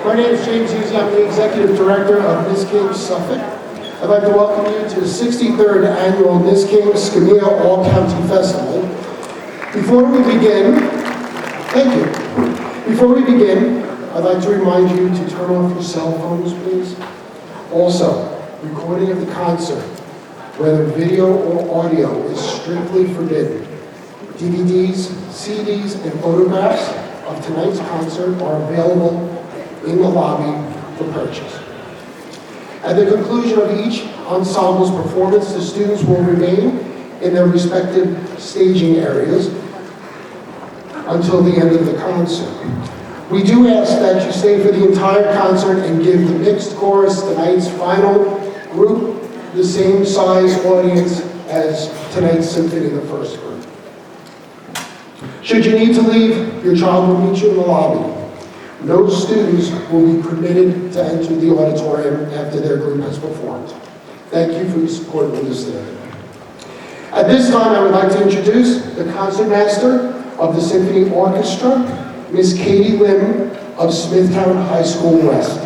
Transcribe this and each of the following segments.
My name is James Easy. I'm the Executive Director of Miss King's Suffolk. I'd like to welcome you to the 63rd Annual Miss King's SCMEA All-County Festival. Before we begin, I'd like to remind you to turn off your cell phones, please. Also, recording of the concert, whether video or audio, is strictly forbidden. DVDs, CDs, and photographs of tonight's concert are available in the lobby for purchase. At the conclusion of each ensemble's performance, the students will remain in their respective staging areas until the end of the concert. We do ask that you stay for the entire concert and give the mixed chorus, tonight's final group, the same size audience as tonight's symphony, the first group. Should you need to leave, your child will meet you in the lobby. No students will be permitted to enter the auditorium after their group has performed. Thank you for your support and understanding. At this time, I would like to introduce the concertmaster of the Symphony Orchestra, Miss Katie Lim of Smithtown High School West.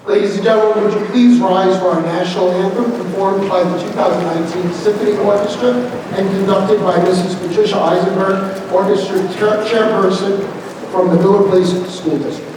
Ladies and gentlemen, would you please rise for our national anthem performed by the 2019 Symphony Orchestra and conducted by Mrs. Patricia Eisenberg, Orchestra Chairperson from the Miller Place School District.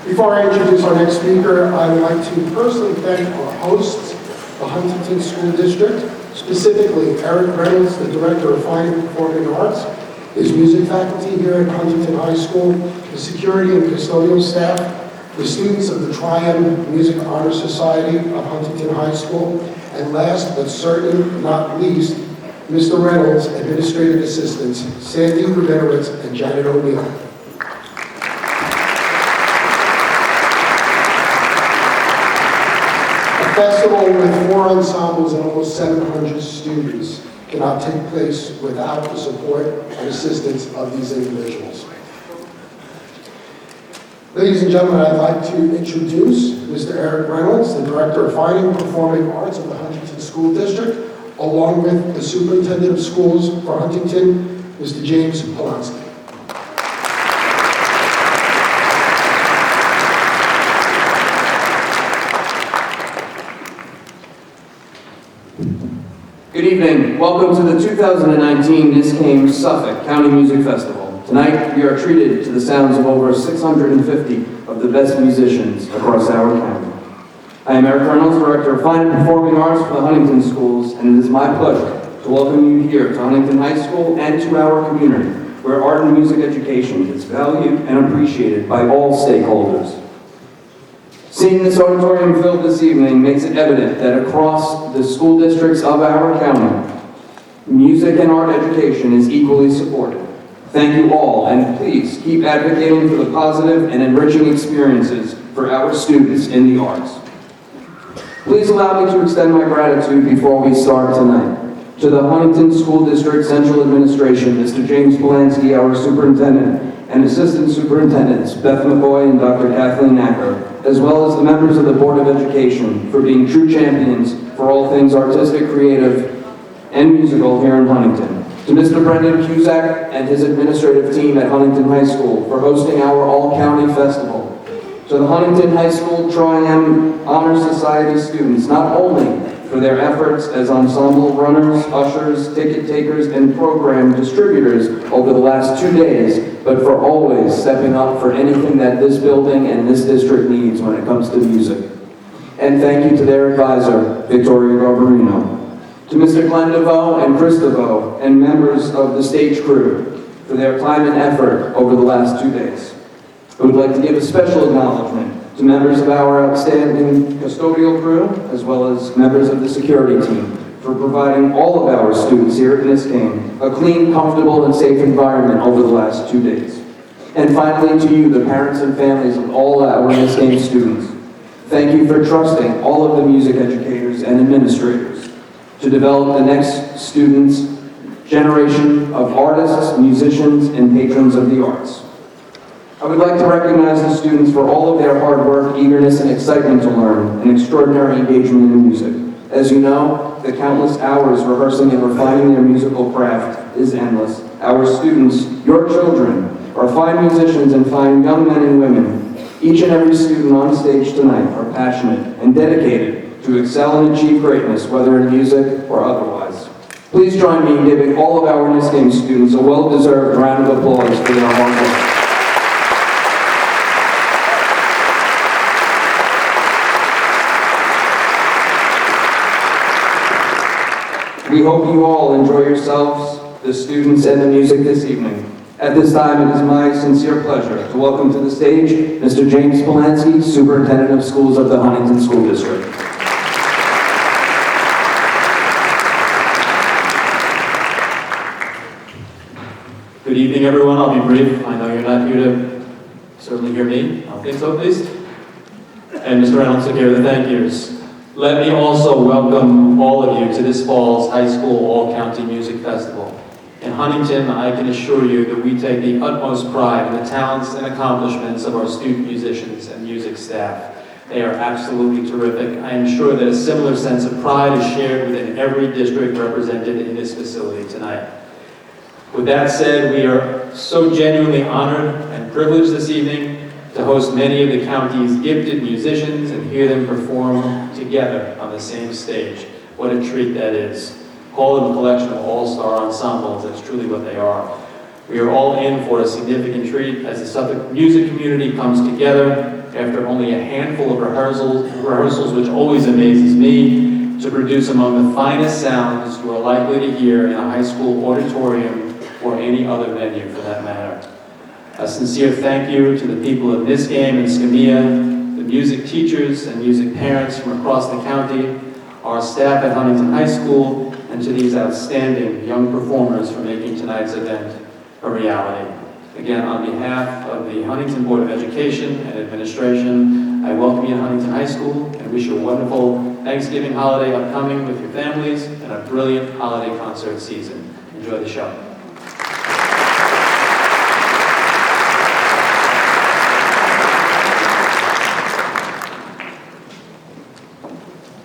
Before I introduce our next speaker, I would like to personally thank our hosts, the Huntington School District, specifically Eric Reynolds, the Director of Fine and Performing Arts, his music faculty here at Huntington High School, the security and custodial staff, the students of the Triumph Music Honor Society of Huntington High School, and last but certainly not least, Mr. Reynolds' administrative assistants, Sandy Rubenowitz and Janet O'Neill. festival with 4 ensembles and almost 700 students cannot take place without the support and assistance of these individuals. Ladies and gentlemen, I'd like to introduce Mr. Eric Reynolds, the Director of Fine and Performing Arts of the Huntington School District, along with the Superintendent of Schools for Huntington, Mr. James Polanski. Good evening. Welcome to the 2019 NYSSMA Suffolk County Music Festival. Tonight, we are treated to the sounds of over 650 of the best musicians across our county. I am Eric Reynolds, Director of Fine and Performing Arts for the Huntington Schools, and it is my pleasure to welcome you here to Huntington High School and to our community, where art and music education is valued and appreciated by all stakeholders. Seeing this auditorium filled this evening makes it evident that across the school districts of our county, music and art education is equally supported. Thank you all, and please keep advocating for the positive and enriching experiences for our students in the arts. Please allow me to extend my gratitude before we start tonight to the Huntington School District Central Administration, Mr. James Polanski, our superintendent, and assistant superintendents, Beth McCoy and Dr. Kathleen Acker, as well as the members of the Board of Education for being true champions for all things artistic, creative, and musical here in Huntington. To Mr. Brendan Cusack and his administrative team at Huntington High School for hosting our all-county festival. To the Huntington High School Tri-M Honor Society students, not only for their efforts as ensemble runners, ushers, ticket takers, and program distributors over the last 2 days, but for always stepping up for anything that this building and this district needs when it comes to music. And thank you to their advisor, Victoria Garbarino. To Mr. Glenn DeVoe and Chris DeVoe and members of the stage crew for their time and effort over the last 2 days. I would like to give a special acknowledgement to members of our outstanding custodial crew, as well as members of the security team, for providing all of our students here at NYSSMA a clean, comfortable, and safe environment over the last 2 days. And finally, to you, the parents and families of all our NYSSMA students, thank you for trusting all of the music educators and administrators to develop the next students' generation of artists, musicians, and patrons of the arts. I would like to recognize the students for all of their hard work, eagerness, and excitement to learn, and extraordinary engagement in music. As you know, the countless hours rehearsing and refining their musical craft is endless. Our students, your children, are fine musicians and fine young men and women. Each and every student on stage tonight are passionate and dedicated to excel and achieve greatness, whether in music or otherwise. Please join me in giving all of our NYSSMA students a well-deserved round of applause for their hard work. We hope you all enjoy yourselves, the students, and the music this evening. At this time, it is my sincere pleasure to welcome to the stage Mr. James Polanski, Superintendent of Schools of the Huntington School District. Good evening, everyone. I'll be brief. I know you're not here to certainly hear me. I don't think so, at least. And Mr. Reynolds took care of the thank yous. Let me also welcome all of you to this fall's High School All-County Music Festival. In Huntington, I can assure you that we take the utmost pride in the talents and accomplishments of our student musicians and music staff. They are absolutely terrific. I am sure that a similar sense of pride is shared within every district represented in this facility tonight. With that said, we are so genuinely honored and privileged this evening to host many of the county's gifted musicians and hear them perform together on the same stage. What a treat that is. Call them a collection of all-star ensembles. That's truly what they are. We are all in for a significant treat as the Suffolk music community comes together after only a handful of rehearsals, which always amazes me, to produce among the finest sounds you are likely to hear in a high school auditorium or any other venue for that matter. A sincere thank you to the people of NYSSMA and SCMEA, the music teachers and music parents from across the county, our staff at Huntington High School, and to these outstanding young performers for making tonight's event a reality. Again, on behalf of the Huntington Board of Education and Administration, I welcome you to Huntington High School and wish you a wonderful Thanksgiving holiday upcoming with your families and a brilliant holiday concert season. Enjoy the show.